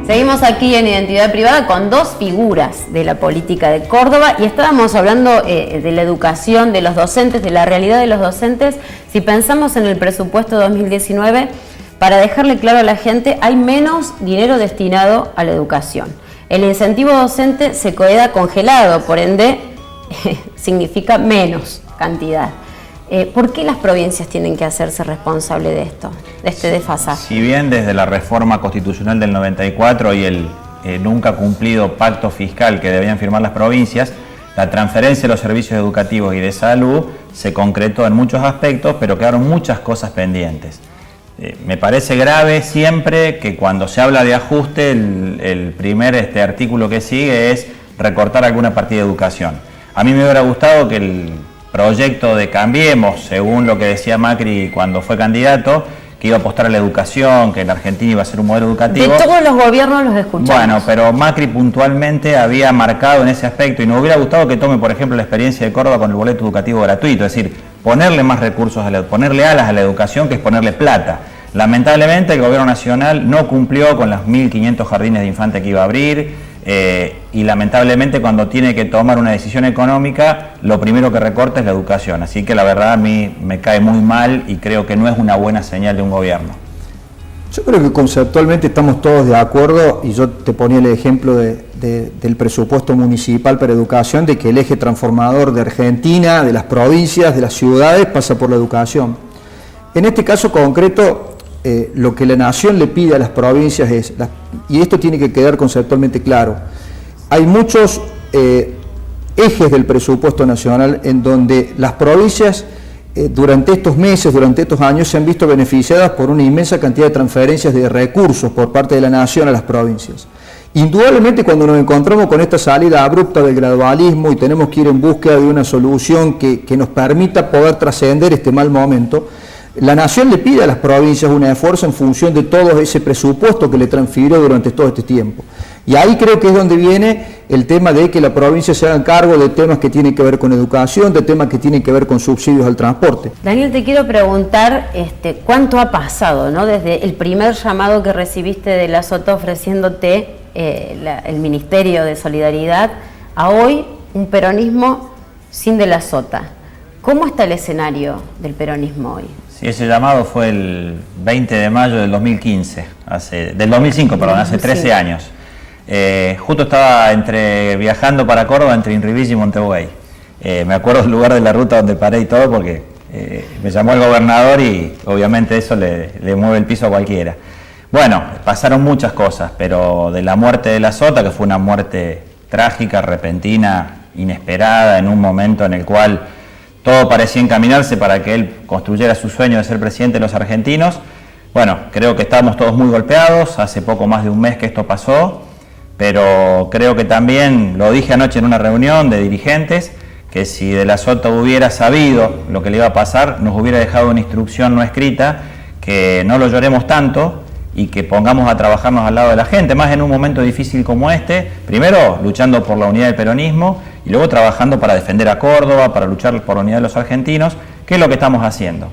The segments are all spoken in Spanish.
Seguimos aquí en Identidad Privada con dos figuras de la política de Córdoba y estábamos hablando de la educación, de los docentes, de la realidad de los docentes. Si pensamos en el presupuesto 2019, para dejarle claro a la gente, hay menos dinero destinado a la educación. El incentivo docente se queda congelado, por ende, significa menos cantidad. ¿Por qué las provincias tienen que hacerse responsables de esto, de este desfasaje? Si bien desde la reforma constitucional del 94 y el nunca cumplido pacto fiscal que debían firmar las provincias, la transferencia de los servicios educativos y de salud se concretó en muchos aspectos, pero quedaron muchas cosas pendientes. Me parece grave siempre que cuando se habla de ajuste, el primer artículo que sigue es recortar alguna partida de educación. A mí me hubiera gustado que el proyecto de Cambiemos, según lo que decía Macri cuando fue candidato, que iba a apostar a la educación, que en Argentina iba a ser un modelo educativo. De todos los gobiernos los escuchamos. Bueno, pero Macri puntualmente había marcado en ese aspecto y nos hubiera gustado que tome, por ejemplo, la experiencia de Córdoba con el boleto educativo gratuito, es decir, ponerle más recursos, ponerle alas a la educación, que es ponerle plata. Lamentablemente el gobierno nacional no cumplió con los 1.500 jardines de infantes que iba a abrir, y lamentablemente cuando tiene que tomar una decisión económica, lo primero que recorta es la educación. Así que la verdad a mí me cae muy mal y creo que no es una buena señal de un gobierno. Yo creo que conceptualmente estamos todos de acuerdo, y yo te ponía el ejemplo del presupuesto municipal para educación, de que el eje transformador de Argentina, de las provincias, de las ciudades, pasa por la educación. En este caso concreto, lo que la nación le pide a las provincias es, y esto tiene que quedar conceptualmente claro, hay muchos ejes del presupuesto nacional en donde las provincias durante estos meses, durante estos años se han visto beneficiadas por una inmensa cantidad de transferencias de recursos por parte de la nación a las provincias. Indudablemente cuando nos encontramos con esta salida abrupta del gradualismo y tenemos que ir en búsqueda de una solución que nos permita poder trascender este mal momento, la nación le pide a las provincias un esfuerzo en función de todo ese presupuesto que le transfirió durante todo este tiempo. Y ahí creo que es donde viene el tema de que la provincia se haga cargo de temas que tienen que ver con educación, de temas que tienen que ver con subsidios al transporte. Daniel, te quiero preguntar cuánto ha pasado, ¿no? Desde el primer llamado que recibiste de la Sota ofreciéndote el Ministerio de Solidaridad a hoy un peronismo sin de la Sota. ¿Cómo está el escenario del peronismo hoy? Sí, ese llamado fue el 20 de mayo del 2015, del 2005, perdón, hace 13 años. Justo estaba viajando para Córdoba entre Inrivilla y Montevideo. Me acuerdo del lugar de la ruta donde paré y todo porque me llamó el gobernador y obviamente eso le mueve el piso a cualquiera. Bueno, pasaron muchas cosas, pero de la muerte de la Sota, que fue una muerte trágica, repentina, inesperada, en un momento en el cual todo parecía encaminarse para que él construyera su sueño de ser presidente de los argentinos. Bueno, creo que estábamos todos muy golpeados, hace poco más de un mes que esto pasó, pero creo que también, lo dije anoche en una reunión de dirigentes, que si de la Sota hubiera sabido lo que le iba a pasar, nos hubiera dejado una instrucción no escrita, que no lo lloremos tanto y que pongamos a trabajarnos al lado de la gente, más en un momento difícil como este, primero luchando por la unidad del peronismo y luego trabajando para defender a Córdoba, para luchar por la unidad de los argentinos, que es lo que estamos haciendo.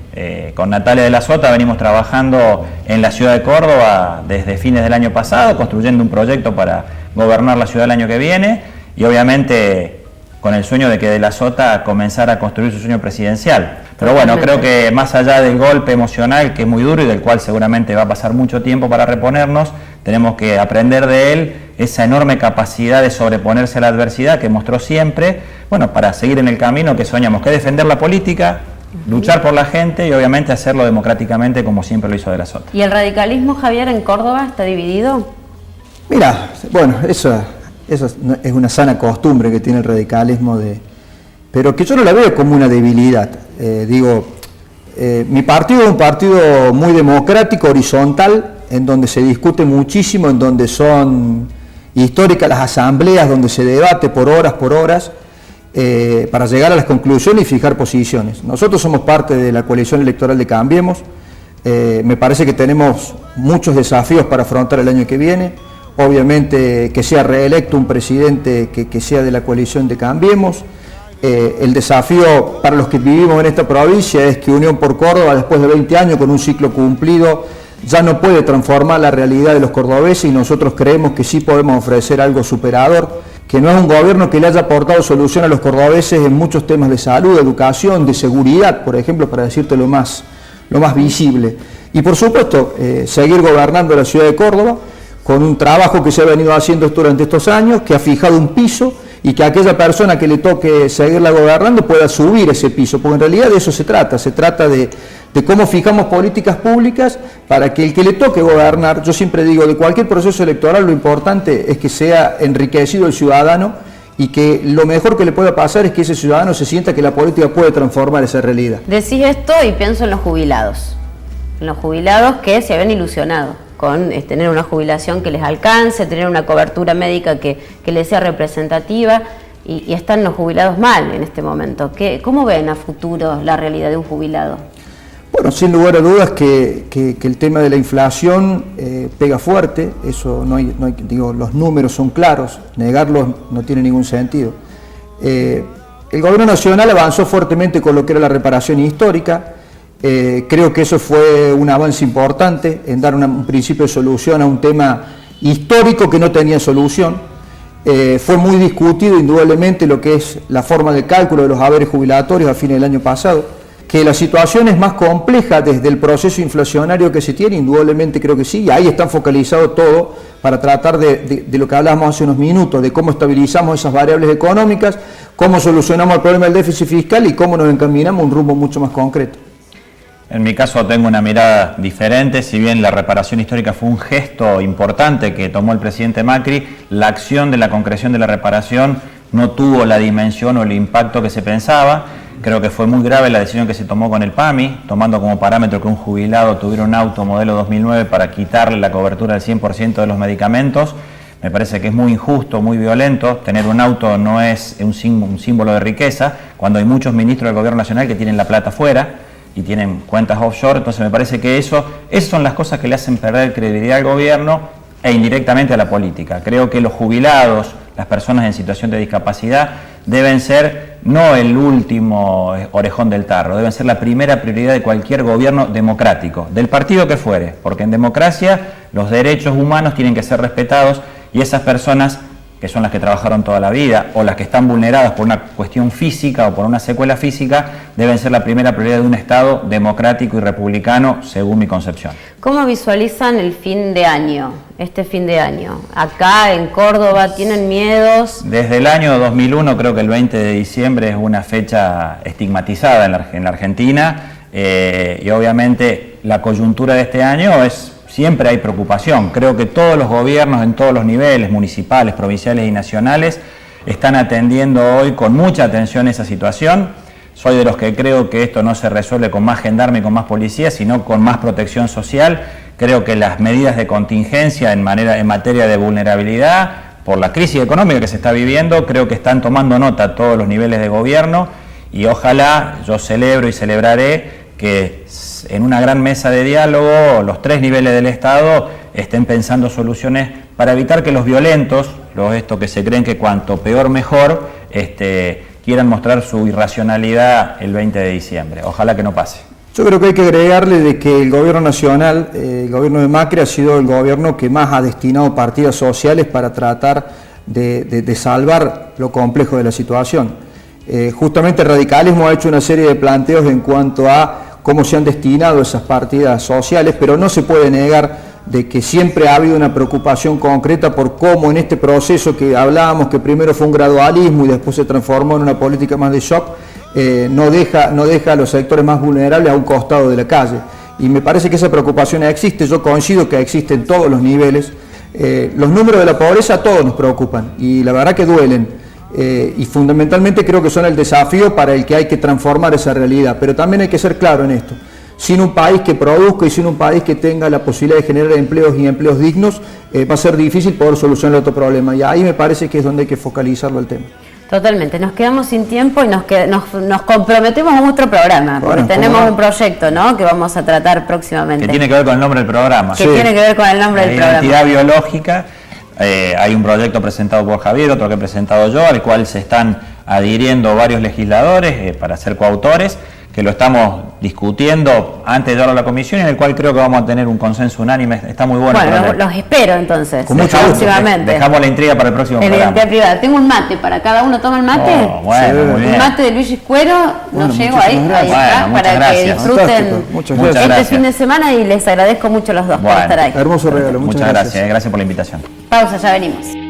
Con Natalia de la Sota venimos trabajando en la ciudad de Córdoba desde fines del año pasado, construyendo un proyecto para gobernar la ciudad el año que viene y obviamente con el sueño de que de la Sota comenzara a construir su sueño presidencial. Pero bueno, creo que más allá del golpe emocional, que es muy duro y del cual seguramente va a pasar mucho tiempo para reponernos, tenemos que aprender de él esa enorme capacidad de sobreponerse a la adversidad que mostró siempre, bueno, para seguir en el camino que soñamos, que es defender la política, luchar por la gente y obviamente hacerlo democráticamente como siempre lo hizo de la Sota. ¿Y el radicalismo, Javier, en Córdoba está dividido? Mira, bueno, eso es una sana costumbre que tiene el radicalismo, pero que yo no la veo como una debilidad. Mi partido es un partido muy democrático, horizontal, en donde se discute muchísimo, en donde son históricas las asambleas, donde se debate por horas, para llegar a las conclusiones y fijar posiciones. Nosotros somos parte de la coalición electoral de Cambiemos. Me parece que tenemos muchos desafíos para afrontar el año que viene. Obviamente que sea reelecto un presidente que sea de la coalición de Cambiemos. El desafío para los que vivimos en esta provincia es que Unión por Córdoba, después de 20 años, con un ciclo cumplido ya no puede transformar la realidad de los cordobeses y nosotros creemos que sí podemos ofrecer algo superador, que no es un gobierno que le haya aportado solución a los cordobeses en muchos temas de salud, de educación, de seguridad, por ejemplo, para decirte lo más visible. Y por supuesto, seguir gobernando la ciudad de Córdoba con un trabajo que se ha venido haciendo durante estos años, que ha fijado un piso y que aquella persona que le toque seguirla gobernando pueda subir ese piso, porque en realidad de eso se trata de cómo fijamos políticas públicas para que el que le toque gobernar, yo siempre digo, de cualquier proceso electoral lo importante es que sea enriquecido el ciudadano y que lo mejor que le pueda pasar es que ese ciudadano se sienta que la política puede transformar esa realidad. Decís esto y pienso en los jubilados que se habían ilusionado con tener una jubilación que les alcance, tener una cobertura médica que les sea representativa, y están los jubilados mal en este momento. ¿Cómo ven a futuro la realidad de un jubilado? Bueno, sin lugar a dudas que el tema de la inflación pega fuerte, eso los números son claros, negarlos no tiene ningún sentido. El gobierno nacional avanzó fuertemente con lo que era la reparación histórica. Creo que eso fue un avance importante en dar un principio de solución a un tema histórico que no tenía solución. Fue muy discutido indudablemente lo que es la forma de cálculo de los haberes jubilatorios a fines del año pasado. Que la situación es más compleja desde el proceso inflacionario que se tiene, indudablemente creo que sí, y ahí está focalizado todo para tratar de lo que hablábamos hace unos minutos, de cómo estabilizamos esas variables económicas, cómo solucionamos el problema del déficit fiscal y cómo nos encaminamos a un rumbo mucho más concreto. En mi caso tengo una mirada diferente, si bien la reparación histórica fue un gesto importante que tomó el presidente Macri, la acción de la concreción de la reparación no tuvo la dimensión o el impacto que se pensaba. Creo que fue muy grave la decisión que se tomó con el PAMI, tomando como parámetro que un jubilado tuviera un auto modelo 2009 para quitarle la cobertura del 100% de los medicamentos. Me parece que es muy injusto, muy violento. Tener un auto no es un símbolo de riqueza, cuando hay muchos ministros del Gobierno Nacional que tienen la plata fuera y tienen cuentas offshore. Entonces me parece que esas son las cosas que le hacen perder credibilidad al gobierno e indirectamente a la política. Creo que los jubilados, las personas en situación de discapacidad, deben ser no el último orejón del tarro, deben ser la primera prioridad de cualquier gobierno democrático, del partido que fuere, porque en democracia los derechos humanos tienen que ser respetados y esas personas que son las que trabajaron toda la vida o las que están vulneradas por una cuestión física o por una secuela física, deben ser la primera prioridad de un Estado democrático y republicano, según mi concepción. ¿Cómo visualizan el fin de año, este fin de año? Acá en Córdoba, ¿tienen miedos? Desde el año 2001 creo que el 20 de diciembre es una fecha estigmatizada en la Argentina y obviamente la coyuntura de este año siempre hay preocupación. Creo que todos los gobiernos en todos los niveles, municipales, provinciales y nacionales, están atendiendo hoy con mucha atención esa situación. Soy de los que creo que esto no se resuelve con más gendarme y con más policía, sino con más protección social. Creo que las medidas de contingencia en materia de vulnerabilidad, por la crisis económica que se está viviendo, creo que están tomando nota a todos los niveles de gobierno y ojalá, yo celebro y celebraré que en una gran mesa de diálogo los tres niveles del Estado estén pensando soluciones para evitar que los violentos, estos que se creen que cuanto peor mejor, quieran mostrar su irracionalidad el 20 de diciembre. Ojalá que no pase. Yo creo que hay que agregarle de que el gobierno nacional, el gobierno de Macri ha sido el gobierno que más ha destinado partidas sociales para tratar de salvar lo complejo de la situación. Justamente el radicalismo ha hecho una serie de planteos en cuanto a cómo se han destinado esas partidas sociales, pero no se puede negar de que siempre ha habido una preocupación concreta por cómo en este proceso que hablábamos, que primero fue un gradualismo y después se transformó en una política más de shock, no deja a los sectores más vulnerables a un costado de la calle. Y me parece que esa preocupación existe, yo coincido que existe en todos los niveles. Los números de la pobreza a todos nos preocupan y la verdad que duelen. Y fundamentalmente creo que son el desafío para el que hay que transformar esa realidad, pero también hay que ser claro en esto. Sin un país que produzca y sin un país que tenga la posibilidad de generar empleos y empleos dignos, va a ser difícil poder solucionar otro problema y ahí me parece que es donde hay que focalizarlo el tema. Totalmente, nos quedamos sin tiempo y nos comprometemos a otro programa, porque tenemos un proyecto, ¿no?, que vamos a tratar próximamente. Que tiene que ver con el nombre del programa. Que tiene que ver con el nombre del programa. Identidad biológica. Hay un proyecto presentado por Javier, otro que he presentado yo, al cual se están adhiriendo varios legisladores para ser coautores. que lo estamos discutiendo antes de llevarlo a la comisión, en el cual creo que vamos a tener un consenso unánime. Está muy bueno. Bueno, los espero entonces, Con mucho gusto. próximamente. Dejamos la intriga para el próximo En programa. identidad privada. Tengo un mate para cada uno. ¿Toma el mate? Oh, bueno, Sí. muy bien. Un mate de Luis Escuero, Bueno, no llego muchísimas ahí, ahí gracias. está, Bueno, muchas para que gracias. disfruten Fantástico, muchas gracias. este Gracias. fin de semana y les agradezco mucho a los dos por Bueno. estar ahí. Hermoso regalo, muchas Muchas gracias. Gracias por la invitación. Pausa, ya venimos.